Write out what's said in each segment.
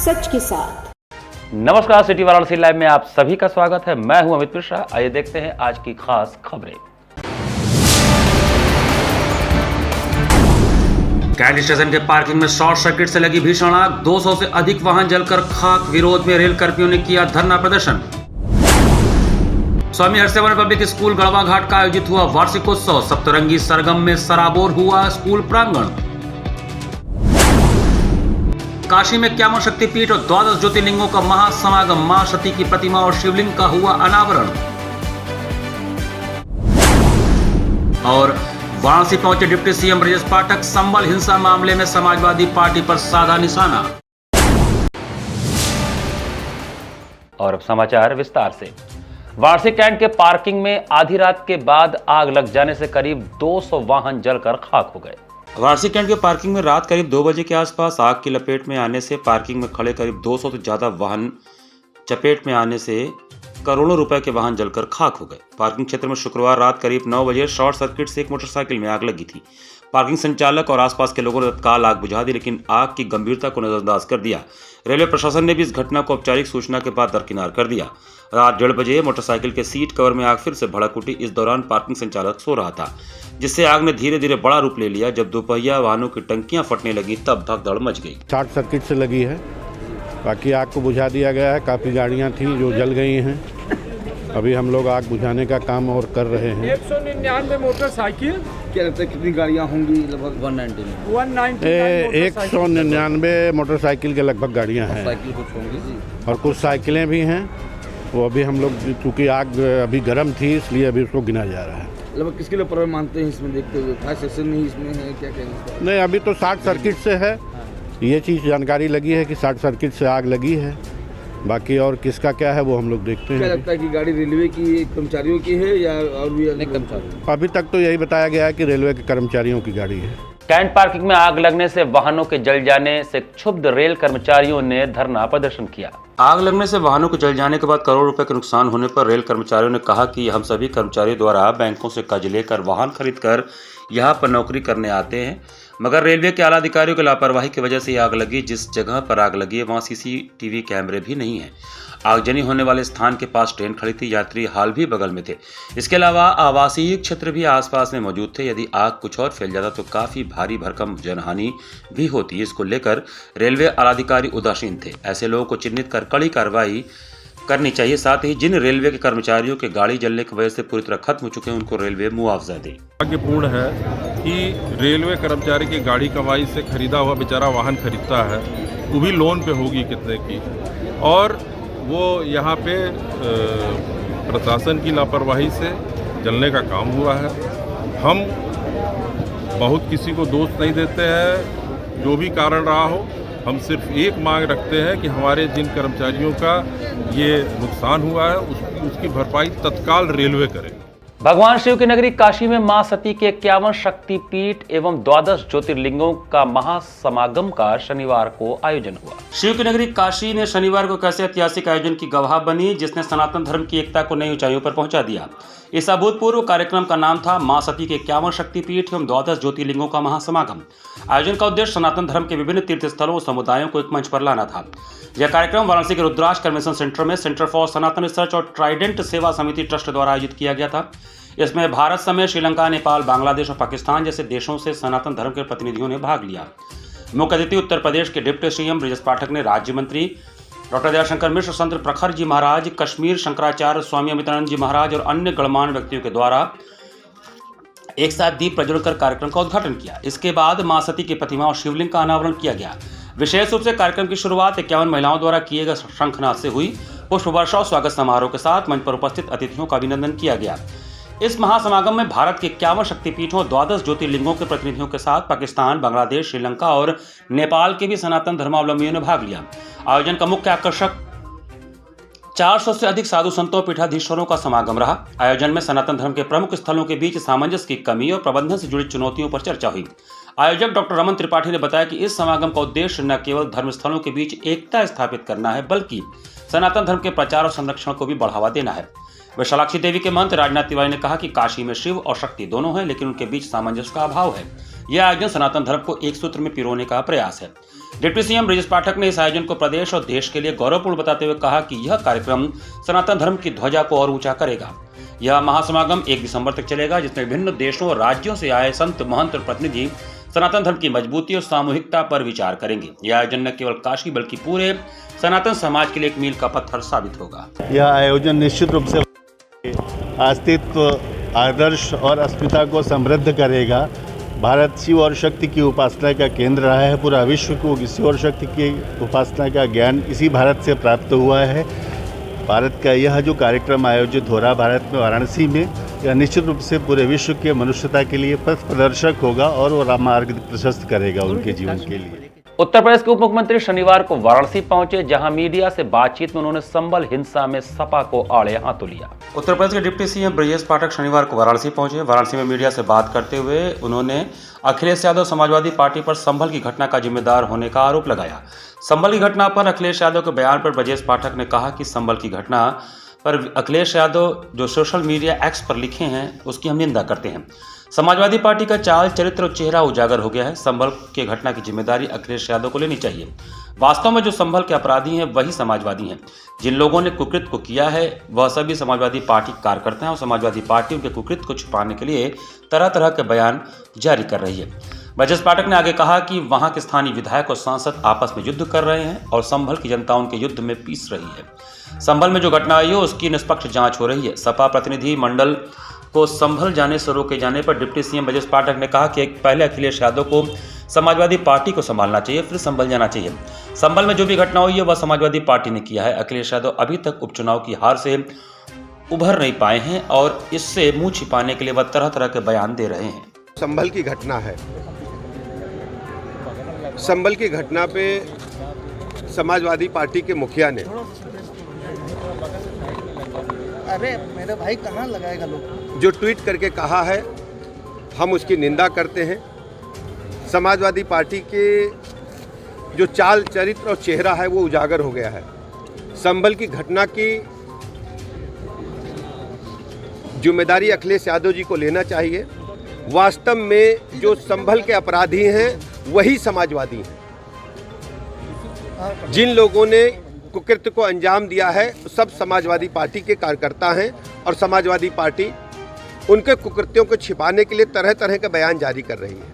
सच के साथ। नमस्कार, सिटी वाराणसी लाइव में आप सभी का स्वागत है। मैं हूं अमित मिश्रा। आइए देखते हैं आज की खास खबरें। कैंट स्टेशन के पार्किंग में शॉर्ट सर्किट से लगी भीषण आग, 200 से अधिक वाहन जलकर खाक। विरोध में रेल कर्मियों ने किया धरना प्रदर्शन। स्वामी हर्षवर्धन पब्लिक स्कूल गढ़वा घाट का आयोजित हुआ वार्षिकोत्सव, सप्तरंगी सरगम में सराबोर हुआ स्कूल प्रांगण। काशी में इक्यावन शक्तिपीठ और 12 ज्योतिर्लिंगों का महासमागम, मां सती की प्रतिमा और शिवलिंग का हुआ अनावरण। और वाराणसी पहुंचे डिप्टी सीएम ब्रजेश पाठक, संबल हिंसा मामले में समाजवादी पार्टी पर साधा निशाना। और अब समाचार विस्तार से। वाराणसी कैंट के पार्किंग में आधी रात के बाद आग लग जाने से करीब 200 वाहन जलकर खाक हो गए। वाराणसी कैंट के पार्किंग में रात करीब 2 बजे के आसपास आग की लपेट में आने से पार्किंग में खड़े करीब 200 से ज्यादा वाहन चपेट में आने से करोड़ों रुपए के वाहन जलकर खाक हो गए। पार्किंग क्षेत्र में शुक्रवार रात करीब 9 बजे शॉर्ट सर्किट से एक मोटरसाइकिल में आग लगी थी। पार्किंग संचालक और आसपास के लोगों ने तत्काल आग बुझा दी, लेकिन आग की गंभीरता को नजरअंदाज कर दिया। रेलवे प्रशासन ने भी इस घटना को औपचारिक सूचना के बाद दरकिनार कर दिया। रात 1:30 बजे मोटरसाइकिल के सीट कवर में आग फिर से भड़क उठी। इस दौरान पार्किंग संचालक सो रहा था, जिससे आग ने धीरे धीरे बड़ा रूप ले लिया। जब दोपहिया वाहनों की टंकियां फटने लगी तब भगदड़ मच गई। शॉर्ट सर्किट से लगी है, बाकी आग को बुझा दिया गया है। काफ़ी गाड़ियां थी जो जल गई हैं। अभी हम लोग आग बुझाने का काम और कर रहे हैं। 199 मोटरसाइकिल, क्या लगता है कितनी गाड़ियाँ होंगी? लगभग 199 मोटरसाइकिल के लगभग गाड़ियाँ हैं। साइकिल कुछ होंगी और कुछ साइकिलें भी हैं। वो अभी हम लोग, चूँकि आग अभी गर्म थी, इसलिए अभी उसको गिना जा रहा है। लगभग किसके लिए प्रॉब्लम मानते हैं इसमें देखते हुए? फायर सेक्शन नहीं इसमें है, क्या कहेंगे? नहीं, अभी तो शॉर्ट सर्किट से है। ये चीज़ जानकारी लगी है कि शॉर्ट सर्किट से आग लगी है। बाकी और किसका क्या है वो हम लोग देखते हैं। क्या लगता है कि गाड़ी रेलवे की कर्मचारियों की है या और भी कर्मचारी? अभी तक तो यही बताया गया है कि रेलवे के कर्मचारियों की गाड़ी है। कैंट पार्किंग में आग लगने से वाहनों के जल जाने से क्षुब्ध रेल कर्मचारियों ने धरना प्रदर्शन किया। आग लगने से वाहनों के जल जाने के बाद करोड़ों रुपए के नुकसान होने पर रेल कर्मचारियों ने कहा कि हम सभी कर्मचारियों द्वारा बैंकों से कर्ज लेकर वाहन खरीदकर यहाँ पर नौकरी करने आते हैं, मगर रेलवे के आला अधिकारियों की लापरवाही की वजह से आग लगी। जिस जगह पर आग लगी है वहाँ सीसीटीवी कैमरे भी नहीं है। आगजनी होने वाले स्थान के पास ट्रेन खड़ी थी, यात्री हाल भी बगल में थे। इसके अलावा आवासीय क्षेत्र भी आसपास में मौजूद थे। यदि आग कुछ और फैल जाता तो काफी भारी भरकम जनहानि भी होती। इसको लेकर रेलवे आलाधिकारी उदासीन थे। ऐसे लोगों को चिन्हित कर कड़ी कार्रवाई करनी चाहिए। साथ ही जिन रेलवे के कर्मचारियों के गाड़ी जलने की वजह से पूरी तरह खत्म हो चुके हैं, उनको रेलवे मुआवजा दे। दुर्भाग्यपूर्ण है कि रेलवे कर्मचारी की गाड़ी कमाई से खरीदा हुआ बेचारा वाहन खरीदता है, वो भी लोन पे होगी कितने की, और वो यहाँ पे प्रशासन की लापरवाही से जलने का काम हुआ है। हम बहुत किसी को दोष नहीं देते हैं, जो भी कारण रहा हो। हम सिर्फ एक मांग रखते हैं कि हमारे जिन कर्मचारियों का ये नुकसान हुआ है उसकी भरपाई तत्काल रेलवे करे। भगवान शिव की नगरी काशी में मां सती के 51 शक्तिपीठ एवं 12 ज्योतिर्लिंगों का महासमागम का शनिवार को आयोजन हुआ। शिव की नगरी काशी ने शनिवार को कैसे ऐतिहासिक आयोजन की गवाह बनी, जिसने सनातन धर्म की एकता को नई ऊंचाइयों पर पहुंचा दिया। इस अभूतपूर्व कार्यक्रम का नाम था मां सती के 51 शक्तिपीठ एवं 12 ज्योतिर्लिंगों का महासमागम। आयोजन का उद्देश्य सनातन धर्म के विभिन्न तीर्थ स्थलों और समुदायों को एक मंच पर लाना था। यह कार्यक्रम वाराणसी के रुद्राक्ष कन्वेंशन सेंटर में सेंटर फॉर सनातन रिसर्च और ट्राइडेंट सेवा समिति ट्रस्ट द्वारा आयोजित किया गया था। इसमें भारत समेत श्रीलंका, नेपाल, बांग्लादेश और पाकिस्तान जैसे देशों से सनातन धर्म के प्रतिनिधियों ने भाग लिया। मुख्य अतिथि उत्तर प्रदेश के डिप्टी सीएम ब्रजेश पाठक ने, राज्य मंत्री डॉक्टर दयाशंकर मिश्र, संत प्रखर जी महाराज, कश्मीर शंकराचार्य, स्वामी अमितानंद जी महाराज और अन्य गणमान्य व्यक्तियों के द्वारा एक साथ दीप प्रज्वलित कर कार्यक्रम का उद्घाटन किया। इसके बाद मां सती की प्रतिमा और शिवलिंग का अनावरण किया गया। विशेष रूप से कार्यक्रम की शुरुआत 51 महिलाओं द्वारा किए गए शंखनाद से हुई। पुष्प वर्षा और स्वागत समारोह के साथ मंच पर उपस्थित अतिथियों का अभिनंदन किया गया। इस महासमागम में भारत के 51 शक्तिपीठों, 12 ज्योतिर्लिंगों के प्रतिनिधियों के साथ पाकिस्तान, बांग्लादेश, श्रीलंका और नेपाल के भी सनातन धर्मावलंबियों ने भाग लिया। आयोजन का मुख्य आकर्षक 400 से अधिक साधु संतों, पीठाधीश्वरों का समागम रहा। आयोजन में सनातन धर्म के प्रमुख स्थलों के बीच सामंजस्य की कमी और प्रबंधन से जुड़ी चुनौतियों पर चर्चा हुई। आयोजक डॉक्टर रमन त्रिपाठी ने बताया कि इस समागम का उद्देश्य न केवल धर्मस्थलों के बीच एकता स्थापित करना है, बल्कि सनातन धर्म के प्रचार और संरक्षण को भी बढ़ावा देना है। विशालाक्षी देवी के महंत राजनाथ तिवारी ने कहा कि काशी में शिव और शक्ति दोनों हैं, लेकिन उनके बीच सामंजस्य का अभाव है। यह आयोजन सनातन धर्म को एक सूत्र में पिरोने का प्रयास है। डिप्टी सीएम ब्रजेश पाठक ने इस आयोजन को प्रदेश और देश के लिए गौरवपूर्ण बताते हुए कहा कि यह कार्यक्रम सनातन धर्म की ध्वजा को और ऊंचा करेगा। यह महासमागम 1 दिसंबर तक चलेगा, जिसमें विभिन्न देशों और राज्यों से आए संत, महंत और प्रतिनिधि सनातन धर्म की मजबूती और सामूहिकता पर विचार करेंगे। यह आयोजन न केवल काशी बल्कि पूरे सनातन समाज के लिए एक मील का पत्थर साबित होगा। यह आयोजन निश्चित रूप से अस्तित्व, आदर्श और अस्मिता को समृद्ध करेगा। भारत शिव और शक्ति की उपासना का केंद्र रहा है। पूरा विश्व को शिव और शक्ति की उपासना का ज्ञान इसी भारत से प्राप्त हुआ है। भारत का यह जो कार्यक्रम आयोजित हो रहा भारत में वाराणसी में, यह निश्चित रूप से पूरे विश्व के मनुष्यता के लिए पथ प्रदर्शक होगा और वो मार्ग प्रशस्त करेगा उनके जीवन के लिए। उत्तर प्रदेश के उप मुख्यमंत्री शनिवार को वाराणसी पहुंचे, जहां मीडिया से बातचीत में उन्होंने संभल हिंसा में सपा को आड़े हाथों लिया। उत्तर प्रदेश के डिप्टी सीएम ब्रजेश पाठक शनिवार को वाराणसी पहुंचे। वाराणसी में मीडिया से बात करते हुए उन्होंने अखिलेश यादव समाजवादी पार्टी पर संभल की घटना का जिम्मेदार होने का आरोप लगाया। संभल की घटना पर अखिलेश यादव के बयान पर ब्रजेश पाठक ने कहा कि संभल की घटना पर अखिलेश यादव जो सोशल मीडिया एक्स पर लिखे हैं उसकी हम निंदा करते हैं। समाजवादी पार्टी का चाल, चरित्र और चेहरा उजागर हो गया है। संभल के घटना की जिम्मेदारी अखिलेश यादव को लेनी चाहिए। वास्तव में जो संभल के अपराधी हैं वही समाजवादी हैं। जिन लोगों ने कुकृत्य को किया है वह सभी समाजवादी पार्टी के कार्यकर्ता हैं और समाजवादी पार्टी उनके कुकृत्य को छुपाने के लिए तरह तरह के बयान जारी कर रही है। ब्रजेश पाठक ने आगे कहा कि वहां के स्थानीय विधायक और सांसद आपस में युद्ध कर रहे हैं और संभल की जनता उनके युद्ध में पीस रही है। संभल में जो घटना आई है उसकी निष्पक्ष जांच हो रही है। सपा प्रतिनिधि मंडल को संभल जाने से रोके जाने पर डिप्टी सीएम ब्रजेश पाठक ने कहा कि पहले अखिलेश यादव को समाजवादी पार्टी को संभालना चाहिए, फिर संभल जाना चाहिए। संभल में जो भी घटना हुई है वह समाजवादी पार्टी ने किया है। अखिलेश यादव अभी तक उपचुनाव की हार से उभर नहीं पाए हैं और इससे मुंह छिपाने के लिए वह तरह तरह के बयान दे रहे हैं। संभल की घटना है। संभल की घटना पे समाजवादी पार्टी के मुखिया ने, अरे मेरे भाई कहाँ लगाएगा लोग, जो ट्वीट करके कहा है, हम उसकी निंदा करते हैं। समाजवादी पार्टी के जो चाल, चरित्र और चेहरा है वो उजागर हो गया है। संभल की घटना की जिम्मेदारी अखिलेश यादव जी को लेना चाहिए। वास्तव में जो संभल के अपराधी हैं वही समाजवादी हैं। जिन लोगों ने कुकृत्य को अंजाम दिया है सब समाजवादी पार्टी के कार्यकर्ता हैं और समाजवादी पार्टी उनके कुकृत्यों को छिपाने के लिए तरह तरह के बयान जारी कर रही है।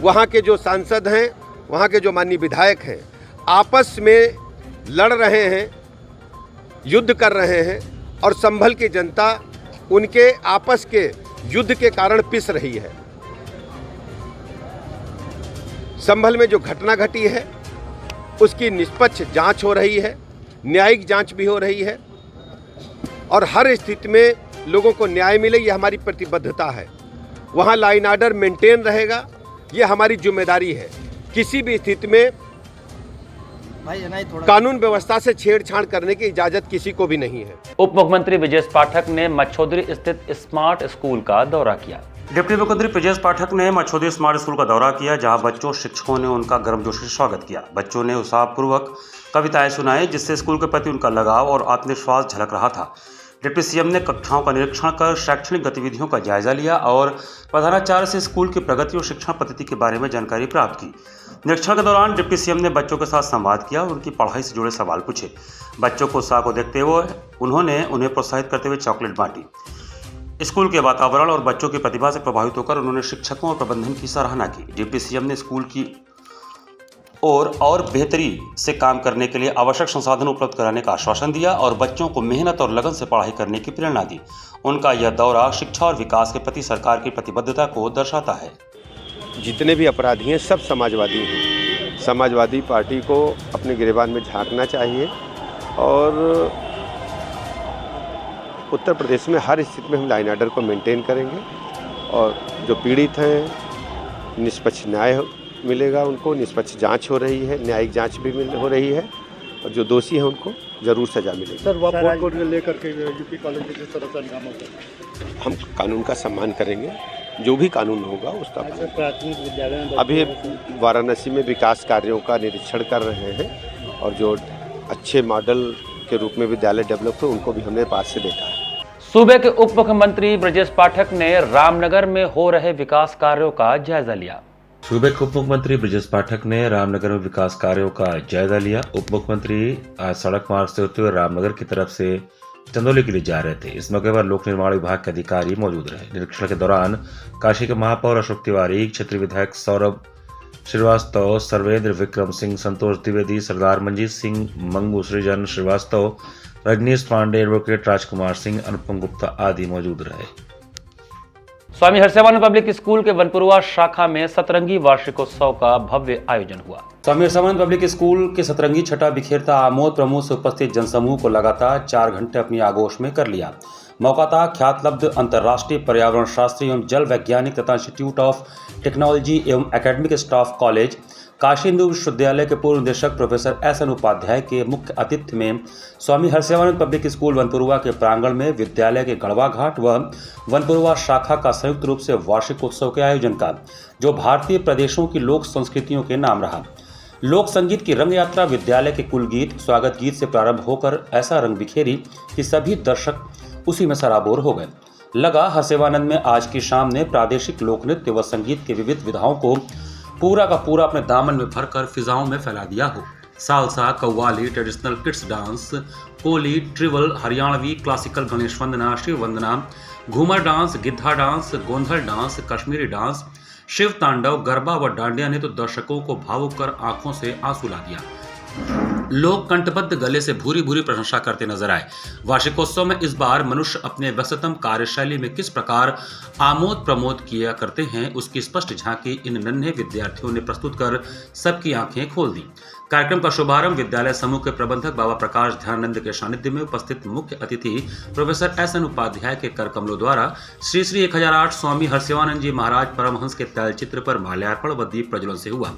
वहाँ के जो सांसद हैं, वहाँ के जो माननीय विधायक हैं, आपस में लड़ रहे हैं, युद्ध कर रहे हैं और संभल की जनता उनके आपस के युद्ध के कारण पिस रही है। संभल में जो घटना घटी है उसकी निष्पक्ष जांच हो रही है, न्यायिक जांच भी हो रही है और हर स्थिति में लोगों को न्याय मिले ये हमारी प्रतिबद्धता है। वहाँ लॉ एंड ऑर्डर मेंटेन रहेगा, ये हमारी जिम्मेदारी है। किसी भी स्थिति में कानून व्यवस्था से छेड़छाड़ करने की इजाजत किसी को भी नहीं है। उप मुख्यमंत्री ब्रजेश पाठक ने मच्छोदरी स्थित स्मार्ट स्कूल का दौरा किया। डिप्टी मुख्यमंत्री ब्रजेश पाठक ने मच्छोदरी स्मार्ट स्कूल का दौरा किया, जहां बच्चों शिक्षकों ने उनका गर्मजोशी से स्वागत किया। बच्चों ने उत्साहपूर्वक कविताएं सुनाई, जिससे स्कूल के प्रति उनका लगाव और आत्मविश्वास झलक रहा था। डिप्टी सीएम ने कक्षाओं का निरीक्षण कर शैक्षणिक गतिविधियों का जायजा लिया और प्रधानाचार्य से स्कूल की प्रगति और शिक्षण पद्धति के बारे में जानकारी प्राप्त की। निरीक्षण के दौरान डिप्टी सीएम ने बच्चों के साथ संवाद किया और उनकी पढ़ाई से जुड़े सवाल पूछे। बच्चों को उत्साह को देखते हुए उन्होंने उन्हें प्रोत्साहित करते हुए चॉकलेट बांटी। स्कूल के वातावरण और बच्चों की प्रतिभा से प्रभावित होकर उन्होंने शिक्षकों और प्रबंधन की सराहना की। डिप्टी सीएम ने स्कूल की और बेहतरी से काम करने के लिए आवश्यक संसाधन उपलब्ध कराने का आश्वासन दिया और बच्चों को मेहनत और लगन से पढ़ाई करने की प्रेरणा दी। उनका यह दौरा शिक्षा और विकास के प्रति सरकार की प्रतिबद्धता को दर्शाता है। जितने भी अपराधी हैं सब समाजवादी हैं। समाजवादी पार्टी को अपने गिरेबान में झांकना चाहिए और उत्तर प्रदेश में हर स्थिति में हम लॉ एंड ऑर्डर को मेंटेन करेंगे और जो पीड़ित हैं निष्पक्ष न्याय मिलेगा, उनको निष्पक्ष जांच हो रही है, न्यायिक जांच भी हो रही है और जो दोषी है उनको जरूर सजा मिलेगी। सर वक्फ बोर्ड को लेकर के यूपी कॉलेज में जिस तरह से हंगामा होगा, हम कानून का सम्मान करेंगे, जो भी कानून होगा उसका। प्राथमिक विद्यालय अभी वाराणसी में विकास कार्यों का निरीक्षण कर रहे हैं और जो अच्छे मॉडल के रूप में विद्यालय डेवलप हुए उनको भी हमने पास से देखा है। सूबे के उप मुख्यमंत्री ब्रजेश पाठक ने रामनगर में हो रहे विकास कार्यों का जायजा लिया। सूबे के उप मुख्यमंत्री ब्रजेश पाठक ने रामनगर में विकास कार्यों का जायजा लिया। उप मुख्यमंत्री आज सड़क मार्ग से होते हुए रामनगर की तरफ से चंदौली के लिए जा रहे थे। इस मौके पर लोक निर्माण विभाग के अधिकारी मौजूद रहे। निरीक्षण के दौरान काशी के महापौर अशोक तिवारी, क्षेत्रीय विधायक सौरभ श्रीवास्तव, सर्वेंद्र विक्रम सिंह, संतोष द्विवेदी, सरदार मंजीत सिंह, मंगू सृजन श्रीवास्तव, रजनीश पांडे, एडवोकेट राजकुमार सिंह, अनुपम गुप्ता आदि मौजूद रहे। स्वामी हर्षवानंद पब्लिक स्कूल के वनपुरवा शाखा में सतरंगी वार्षिकोत्सव का भव्य आयोजन हुआ। स्वामी हर्षवानंद पब्लिक स्कूल के सतरंगी छटा बिखेरता आमोद प्रमोद से उपस्थित जनसमूह को लगातार 4 घंटे अपनी आगोश में कर लिया। मौका था ख्यातलब्ध अंतर्राष्ट्रीय पर्यावरण शास्त्री एवं जल वैज्ञानिक तथा इंस्टीट्यूट ऑफ टेक्नोलॉजी एवं academic staff college Kashi Hindu विश्वविद्यालय के पूर्व निदेशक प्रोफेसर एस एन उपाध्याय के मुख्य आतिथ्य में स्वामी हर्षवानंद पब्लिक स्कूल वनपुरवा के प्रांगण में विद्यालय के गढ़वा घाट व वनपुरवा शाखा का संयुक्त रूप से वार्षिकोत्सव के आयोजन का, जो भारतीय प्रदेशों की लोक संस्कृतियों के नाम रहा। लोक संगीत की रंग यात्रा विद्यालय के कुल गीत, स्वागत गीत से प्रारंभ होकर ऐसा रंग बिखेरी कि सभी दर्शक उसी में सराबोर हो गए। लगा हर्षवानंद में आज की शाम ने प्रादेशिक लोक नृत्य व संगीत के विविध विधाओं को पूरा का पूरा अपने दामन में भरकर फिजाओं में फैला दिया हो। Salsa, qawwali, traditional kids dance, Koli, tribal, Haryanvi, classical Ganesh वंदना, शिव वंदना, Ghoomar dance, Giddha dance, Gondhal dance, Kashmiri dance, Shiv Tandav, Garba व डांडिया ने तो दर्शकों को भावुक कर आंखों से आंसू ला दिया। लोग कंठबद्ध गले से भूरी भूरी प्रशंसा करते नजर आए। वार्षिकोत्सव में इस बार मनुष्य अपने व्यस्ततम कार्यशैली में किस प्रकार आमोद प्रमोद किया करते हैं, उसकी स्पष्ट झांकी इन नन्हे विद्यार्थियों ने प्रस्तुत कर सबकी आंखें खोल दी। कार्यक्रम का शुभारंभ विद्यालय समूह के प्रबंधक बाबा प्रकाश ध्यानंद के सानिध्य में उपस्थित मुख्य अतिथि प्रोफेसर एस एन उपाध्याय के कर कमलों द्वारा श्री श्री 1008 स्वामी हर्षवानंद जी महाराज परमहंस के तैलचित्र पर माल्यार्पण व दीप प्रज्वलन से हुआ।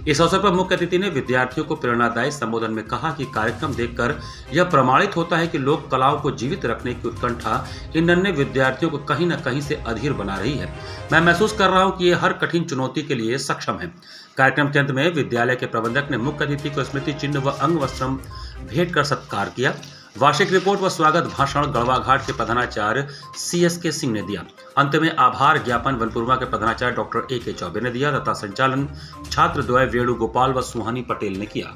इस अवसर पर मुख्य अतिथि ने विद्यार्थियों को प्रेरणादायी संबोधन में कहा कि कार्यक्रम देखकर यह प्रमाणित होता है कि लोक कलाओं को जीवित रखने की उत्कंठा इन नन्हे विद्यार्थियों को कहीं न कहीं से अधीर बना रही है। मैं महसूस कर रहा हूं कि ये हर कठिन चुनौती के लिए सक्षम है। कार्यक्रम के अंत में विद्यालय के प्रबंधक ने मुख्य अतिथि को स्मृति चिन्ह व अंग वस्त्रम भेंट कर सत्कार किया। वार्षिक रिपोर्ट व स्वागत भाषण गढ़वा घाट के प्रधानाचार्य CSK सिंह ने दिया। अंत में आभार ज्ञापन वनपुरवा के प्रधानाचार्य डॉक्टर AK चौबे ने दिया तथा संचालन छात्र द्वय वेणुगोपाल व सुहानी पटेल ने किया।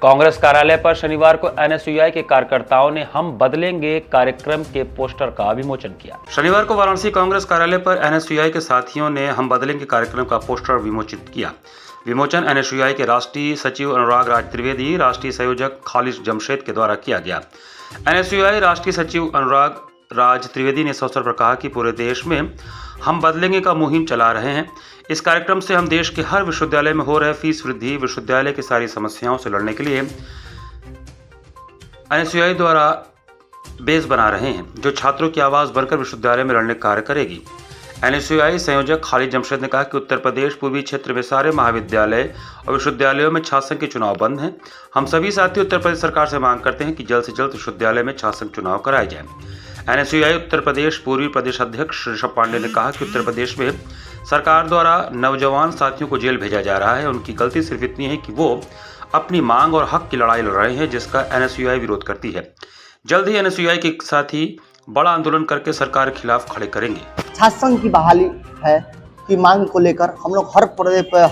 कांग्रेस कार्यालय पर शनिवार को NSUI के कार्यकर्ताओं ने हम बदलेंगे कार्यक्रम के पोस्टर का विमोचन किया। शनिवार को वाराणसी कांग्रेस कार्यालय पर NSUI के साथियों ने हम बदलेंगे कार्यक्रम का पोस्टर विमोचित किया। विमोचन NSUI के राष्ट्रीय सचिव अनुराग राज त्रिवेदी, राष्ट्रीय संयोजक खालिद जमशेद के द्वारा किया गया। NSUI राष्ट्रीय सचिव अनुराग राज त्रिवेदी ने इस अवसर पर कहा कि पूरे देश में हम बदलेंगे का मुहिम चला रहे हैं। इस कार्यक्रम से हम देश के हर विश्वविद्यालय में हो रहे फीस वृद्धि, विश्वविद्यालय की सारी समस्याओं से लड़ने के लिए NSUI द्वारा बेस बना रहे हैं, जो छात्रों की आवाज बनकर विश्वविद्यालय में लड़ने का कार्य करेगी। NSUI संयोजक खालिद जमशेद ने कहा कि उत्तर प्रदेश पूर्वी क्षेत्र में सारे महाविद्यालय और विश्वविद्यालयों में छात्र संघ के चुनाव बंद हैं। हम सभी साथी उत्तर प्रदेश सरकार से मांग करते हैं कि जल्द से जल्द विश्वविद्यालय में छात्र संघ चुनाव कराए जाए। NSUI उत्तर प्रदेश पूर्वी प्रदेश अध्यक्ष ऋषभ पांडे ने कहा कि उत्तर प्रदेश में सरकार द्वारा नौजवान साथियों को जेल भेजा जा रहा है। उनकी गलती सिर्फ इतनी है कि वो अपनी मांग और हक की लड़ाई लड़ रहे हैं, जिसका NSUI विरोध करती है। जल्द ही NSUI के साथी बड़ा आंदोलन करके सरकार के खिलाफ खड़े करेंगे। छात्र संघ की बहाली है कि मांग को लेकर हम लोग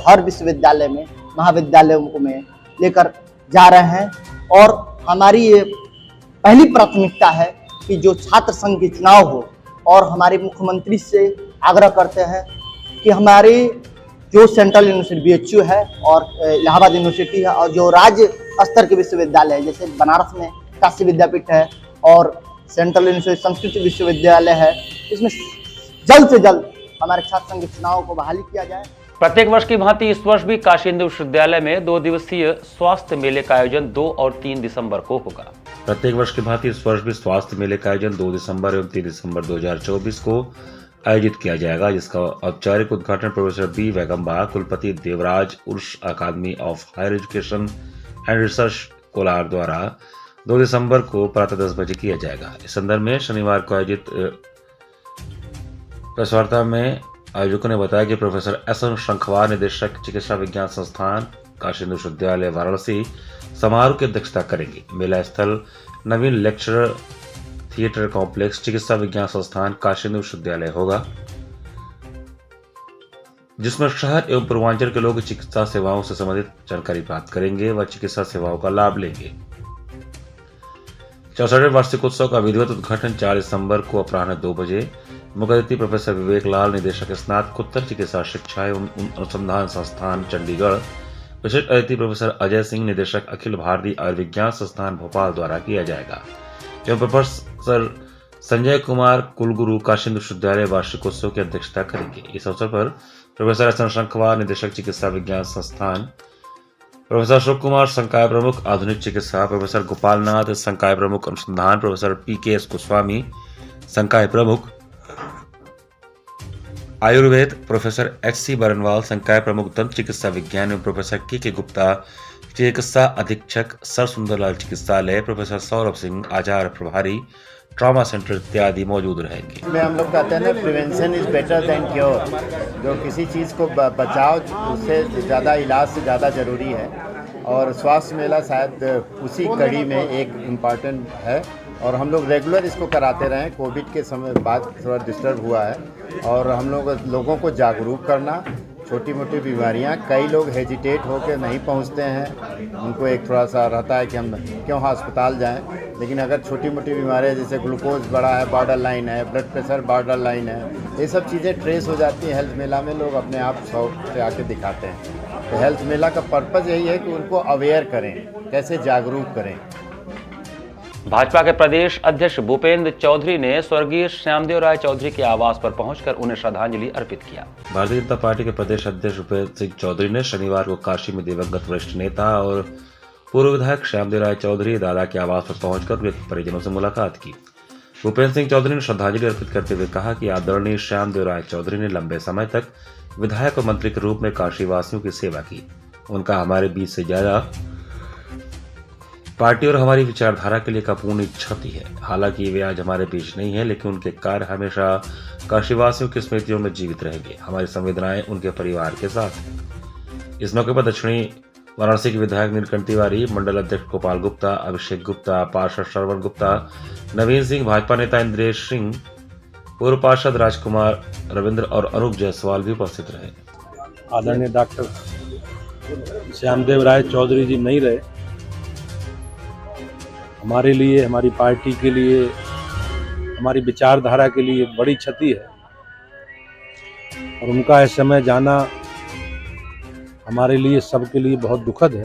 हर विश्वविद्यालय में, महाविद्यालयों में लेकर जा रहे हैं और हमारी ये पहली प्राथमिकता है कि जो छात्र संघ के चुनाव हो। और हमारे मुख्यमंत्री से आग्रह करते हैं कि हमारे जो सेंट्रल यूनिवर्सिटी BHU है और इलाहाबाद यूनिवर्सिटी है और जो राज्य स्तर के विश्वविद्यालय है, जैसे बनारस में काशी विद्यापीठ है और सेंट्रल यूनिवर्सिटी संस्कृत विश्वविद्यालय है, इसमें जल्द से जल्द हमारे छात्र संघ के चुनाव को बहाली किया जाए। प्रत्येक वर्ष की भांति इस वर्ष भी काशी हिंदू विश्वविद्यालय में 2 दिवसीय स्वास्थ्य मेले का आयोजन 2 और 3 दिसंबर को होगा। प्रत्येक वर्ष की भांति इस वर्ष भी स्वास्थ्य मेले का आयोजन 2 दिसंबर एवं 3 दिसंबर 2024 को आयोजित किया जाएगा, जिसका औपचारिक उद्घाटन प्रोफेसर बी वैगम्बा, कुलपति Devaraj Urs academy of higher education and research Kolar द्वारा 2 दिसंबर को प्रातः 10 बजे किया जाएगा। इस संदर्भ में शनिवार को आयोजित प्रेस वार्ता में आयोजकों ने बताया कि प्रोफेसर एस.एन. शंखवार, निदेशक चिकित्सा विज्ञान संस्थान काशी हिंदू विश्वविद्यालय वाराणसी, समारोह की अध्यक्षता करेंगे। मेला स्थल नवीन लेक्चरर थिएटर कॉम्प्लेक्स, चिकित्सा विज्ञान संस्थान काशी हिंदू विश्वविद्यालय होगा, जिसमें शहर एवं पूर्वांचल के लोग चिकित्सा सेवाओं से संबंधित जानकारी प्राप्त करेंगे व चिकित्सा सेवाओं का लाभ लेंगे। 64वें वार्षिकोत्सव का विधिवत उद्घाटन 4 दिसंबर को अपराह्न 2 बजे मुख्य अतिथि प्रोफेसर विवेक लाल, निदेशक स्नातकोत्तर चिकित्सा शिक्षा एवं अनुसंधान संस्थान चंडीगढ़, विशिष्ट अतिथि प्रोफेसर अजय सिंह, निदेशक अखिल भारतीय आयुर्विज्ञान संस्थान भोपाल द्वारा किया जाएगा। एवं प्रोफेसर संजय कुमार, कुलगुरु काशी हिंदू विश्वविद्यालय वार्षिकोत्सव की अध्यक्षता करेंगे। इस अवसर पर प्रोफेसर एस.एन. शंखवार, निदेशक चिकित्सा विज्ञान संस्थान, प्रोफेसर अशोक कुमार, संकाय प्रमुख आधुनिक चिकित्सा, प्रोफेसर गोपालनाथ, संकाय प्रमुख अनुसंधान, प्रोफेसर पी.के.एस. गोस्वामी, संकाय प्रमुख आयुर्वेद, प्रोफेसर एच.सी. बरनवाल, संकाय प्रमुख दंत चिकित्सा विज्ञान एवं प्रोफेसर के गुप्ता, चिकित्सा अधीक्षक सर सुंदरलाल चिकित्सालय, प्रोफेसर सौरभ सिंह, आचार्य प्रभारी, ट्रॉमा सेंटर इत्यादि मौजूद रहेंगे। में हम लोग कहते हैं ना, prevention is better than cure. जो किसी चीज़ को बचाओ उससे ज़्यादा इलाज से ज़्यादा ज़रूरी है, और स्वास्थ्य मेला शायद उसी कड़ी में एक इम्पॉर्टेंट है, और हम लोग रेगुलर इसको कराते रहे। कोविड के समय बाद थोड़ा डिस्टर्ब हुआ है, और हम लोगों को जागरूक करना। छोटी मोटी बीमारियां, कई लोग हेजिटेट होकर नहीं पहुंचते हैं, उनको एक थोड़ा सा रहता है कि हम क्यों अस्पताल जाएं, लेकिन अगर छोटी मोटी बीमारियां जैसे ग्लूकोज बढ़ा है, बॉर्डर लाइन है, ब्लड प्रेशर बॉर्डर लाइन है, ये सब चीज़ें ट्रेस हो जाती हैं। हेल्थ मेला में लोग अपने आप शौक से आके दिखाते हैं। तो हेल्थ मेला का पर्पज़ यही है कि उनको अवेयर करें, कैसे जागरूक करें। भाजपा के प्रदेश अध्यक्ष भूपेंद्र चौधरी ने स्वर्गीय श्यामदेव राय चौधरी के आवास पर पहुंचकर उन्हें श्रद्धांजलि अर्पित किया। भारतीय जनता पार्टी के प्रदेश अध्यक्ष भूपेंद्र सिंह चौधरी ने शनिवार को काशी में दिवंगत वरिष्ठ नेता और पूर्व विधायक श्यामदेव राय चौधरी दादा के आवास पर पहुंचकर उनके परिजनों से मुलाकात की। भूपेंद्र सिंह चौधरी ने श्रद्धांजलि अर्पित करते हुए कहा कि आदरणीय श्यामदेव राय चौधरी ने लंबे समय तक विधायक और मंत्री के रूप में काशी वासियों की सेवा की। उनका हमारे बीच से ज्यादा पार्टी और हमारी विचारधारा के लिए अपूर्णीय क्षति है। हालांकि वे आज हमारे बीच नहीं है, लेकिन उनके कार्य हमेशा काशीवासियों की स्मृतियों में जीवित रहेंगे। हमारी संवेदनाएं उनके परिवार के साथ हैं। इस मौके पर दक्षिणी वाराणसी के विधायक नीलकंठ तिवारी, मंडल अध्यक्ष गोपाल गुप्ता, अभिषेक गुप्ता, पार्षद श्रवण गुप्ता, नवीन सिंह, भाजपा नेता इंद्रेश सिंह, पूर्व पार्षद राजकुमार, रविंद्र और अनूप जायसवाल भी उपस्थित रहे। आदरणीय डॉक्टर श्यामदेव राय चौधरी जी नहीं रहे, हमारे लिए, हमारी पार्टी के लिए, हमारी विचारधारा के लिए बड़ी क्षति है, और उनका इस समय जाना हमारे लिए, सबके लिए बहुत दुखद है।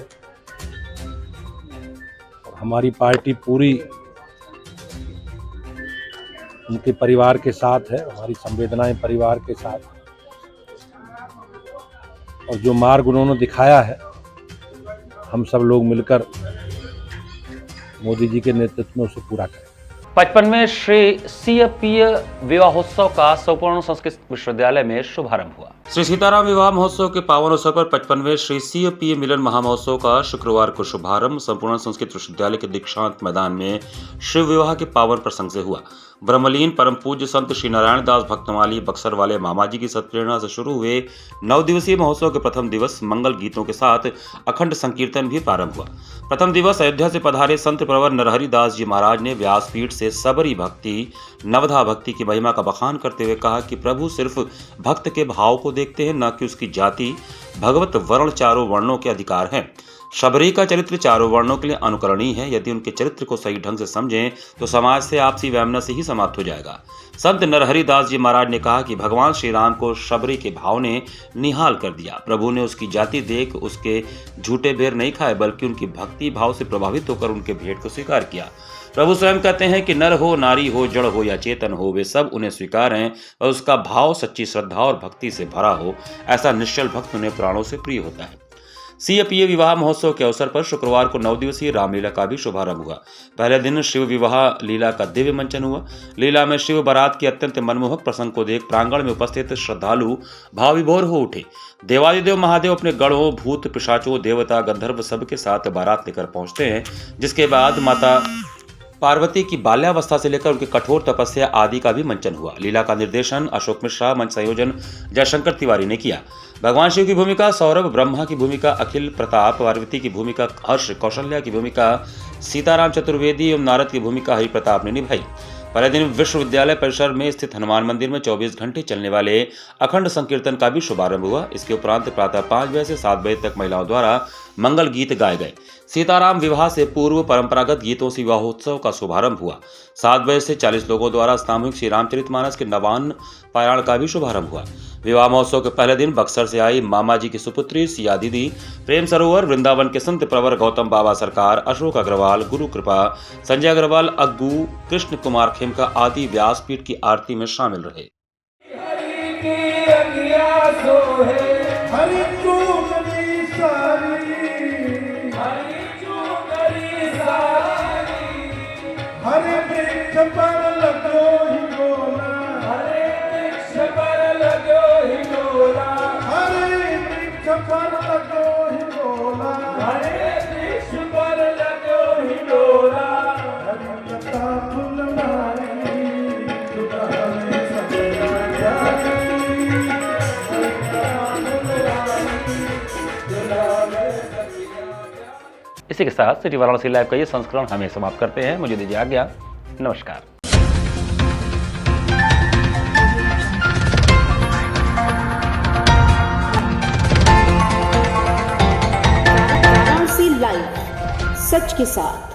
और हमारी पार्टी पूरी उनके परिवार के साथ है, हमारी संवेदनाएं परिवार के साथ, और जो मार्ग उन्होंने दिखाया है हम सब लोग मिलकर मोदी जी के नेतृत्व में उसे पूरा करें। 55वें श्री सीएपीए विवाहोत्सव का संपूर्ण संस्कृत विश्वविद्यालय में शुभारंभ हुआ। श्री सीताराम विवाह महोत्सव के पावन अवसर पर 55वें श्री सीएपीए मिलन महामहोत्सव का शुक्रवार को शुभारंभ संपूर्ण संस्कृत विश्वविद्यालय के दीक्षांत मैदान में शिव विवाह के पावन प्रसंग से हुआ। ब्रह्मलीन परम पूज्य संत श्री नारायण दास भक्तमाली बक्सर वाले मामा जी की सत्प्रेरणा से शुरू हुए 9 दिवसीय महोत्सव के प्रथम दिवस मंगल गीतों के साथ अखंड संकीर्तन भी प्रारंभ हुआ। प्रथम दिवस अयोध्या से पधारे संत प्रवर नरहरि दास जी महाराज ने व्यासपीठ से सबरी भक्ति, नवधा भक्ति की महिमा का बखान करते हुए कहा कि प्रभु सिर्फ भक्त के भाव को देखते हैं, न कि उसकी जाति। भगवत वर्ण चारों वर्णों के अधिकार हैं। शबरी का चरित्र चारों वर्णों के लिए अनुकरणीय है। यदि उनके चरित्र को सही ढंग से समझें तो समाज से आपसी वैमनस्य ही समाप्त हो जाएगा। संत नरहरि दास जी महाराज ने कहा कि भगवान श्री राम को शबरी के भाव ने निहाल कर दिया। प्रभु ने उसकी जाति देख उसके झूठे बेर नहीं खाए, बल्कि उनकी भक्ति भाव से प्रभावित होकर उनके भेंट को स्वीकार किया। प्रभु स्वयं कहते हैं कि नर हो, नारी हो, जड़ हो या चेतन हो, वे सब उन्हें स्वीकार हैं और उसका भाव सच्ची श्रद्धा और भक्ति से भरा हो, ऐसा निश्चल भक्त उन्हें प्राणों से प्रिय होता है। सीएपीए विवाह महोत्सव के अवसर पर शुक्रवार को 9 दिवसीय रामलीला का भी शुभारंभ हुआ। पहले दिन शिव विवाह लीला का दिव्य मंचन हुआ। लीला में शिव बारात के अत्यंत मनमोहक प्रसंग को देख प्रांगण में उपस्थित श्रद्धालु भावविभोर हो उठे। देवादिदेव महादेव अपने गणों, भूत, पिशाचों, देवता, गंधर्व सबके साथ बारात लेकर पहुंचते हैं, जिसके बाद माता पार्वती की बाल्यावस्था से लेकर उनकी कठोर तपस्या आदि का भी मंचन हुआ। लीला का निर्देशन अशोक मिश्रा, मंच संयोजन जयशंकर तिवारी ने किया। भगवान शिव की भूमिका सौरभ, ब्रह्मा की भूमिका अखिल प्रताप, पार्वती की भूमिका हर्ष, कौशल्या की भूमिका सीताराम चतुर्वेदी एवं नारद की भूमिका हरि प्रताप ने निभाई। पहले दिन विश्वविद्यालय परिसर में स्थित हनुमान मंदिर में 24 घंटे चलने वाले अखंड संकीर्तन का भी शुभारंभ हुआ। इसके उपरांत प्रातः 5 बजे से 7 बजे तक महिलाओं द्वारा मंगल गीत गाए गए। सीताराम विवाह से पूर्व परंपरागत गीतों से विवाहोत्सव का शुभारंभ हुआ। 7 बजे से 40 लोगों द्वारा सामूहिक श्री रामचरितमानस के नवान्न पारायण का भी शुभारंभ हुआ। विवाह महोत्सव के पहले दिन बक्सर से आई मामा जी की सुपुत्री सिया दीदी, प्रेम सरोवर, वृंदावन के संत प्रवर गौतम बाबा सरकार, अशोक अग्रवाल, गुरु कृपा, संजय अग्रवाल, अग्गू, कृष्ण कुमार खेमका आदि व्यासपीठ की आरती में शामिल रहे। इसी के साथ सिटी वाराणसी लाइव का ये संस्करण हमें समाप्त करते हैं। मुझे दीजिए आज्ञा। नमस्कार। वाराणसी लाइव, सच के साथ।